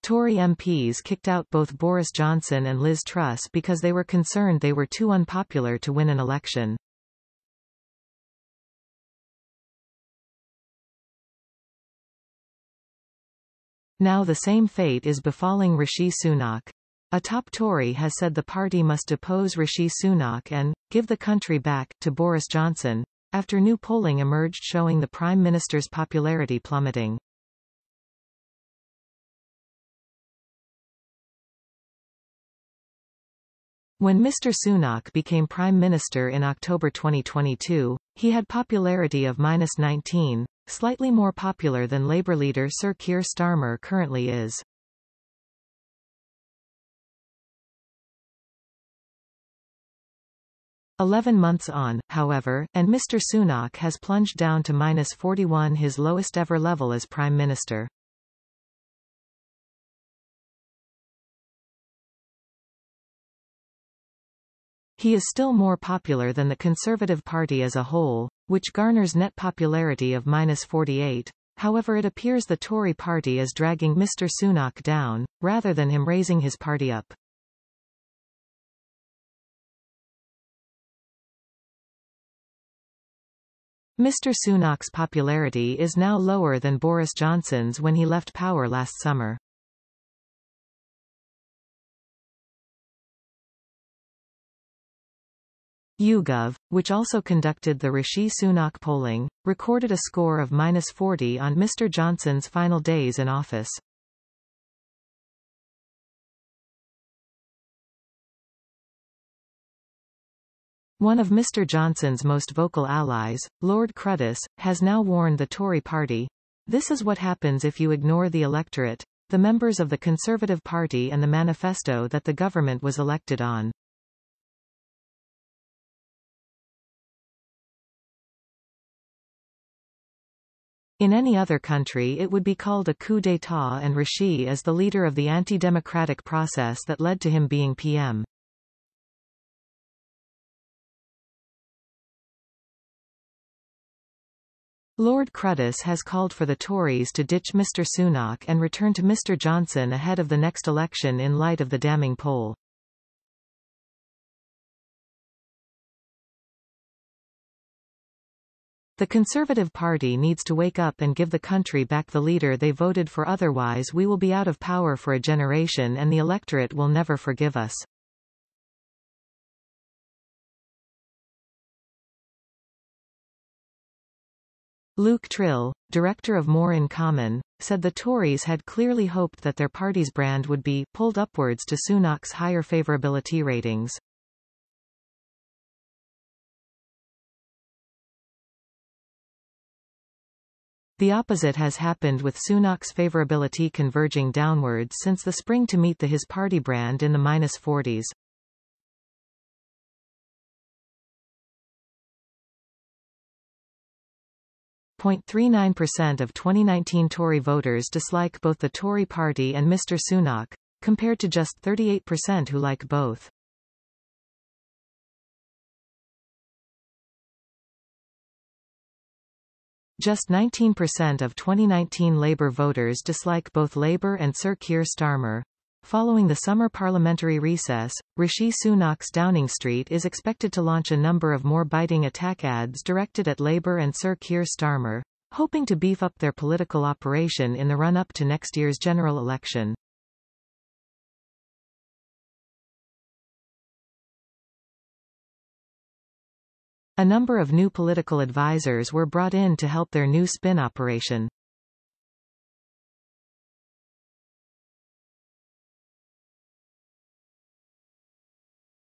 Tory MPs kicked out both Boris Johnson and Liz Truss because they were concerned they were too unpopular to win an election. Now the same fate is befalling Rishi Sunak. A top Tory has said the party must depose Rishi Sunak and give the country back to Boris Johnson, after new polling emerged showing the Prime Minister's popularity plummeting. When Mr. Sunak became Prime Minister in October 2022, he had popularity of -19, slightly more popular than Labour leader Sir Keir Starmer currently is. "11 months on, however, and Mr. Sunak has plunged down to -41, his lowest ever level as Prime Minister. He is still more popular than the Conservative Party as a whole, which garners net popularity of -48. However, it appears the Tory party is dragging Mr. Sunak down, rather than him raising his party up. Mr. Sunak's popularity is now lower than Boris Johnson's when he left power last summer. YouGov, which also conducted the Rishi Sunak polling, recorded a score of -40 on Mr. Johnson's final days in office. One of Mr. Johnson's most vocal allies, Lord Cruddas, has now warned the Tory party, "This is what happens if you ignore the electorate, the members of the Conservative Party and the manifesto that the government was elected on." In any other country it would be called a coup d'état, and Rishi is the leader of the anti-democratic process that led to him being PM. Lord Cruddas has called for the Tories to ditch Mr. Sunak and return to Mr. Johnson ahead of the next election in light of the damning poll. The Conservative Party needs to wake up and give the country back the leader they voted for, otherwise we will be out of power for a generation and the electorate will never forgive us. Luke Trill, director of More in Common, said the Tories had clearly hoped that their party's brand would be pulled upwards to Sunak's higher favourability ratings. The opposite has happened, with Sunak's favourability converging downwards since the spring to meet his party brand in the -40s. .39% of 2019 Tory voters dislike both the Tory party and Mr. Sunak, compared to just 38% who like both. Just 19% of 2019 Labour voters dislike both Labour and Sir Keir Starmer. Following the summer parliamentary recess, Rishi Sunak's Downing Street is expected to launch a number of more biting attack ads directed at Labour and Sir Keir Starmer, hoping to beef up their political operation in the run-up to next year's general election. A number of new political advisors were brought in to help their new spin operation.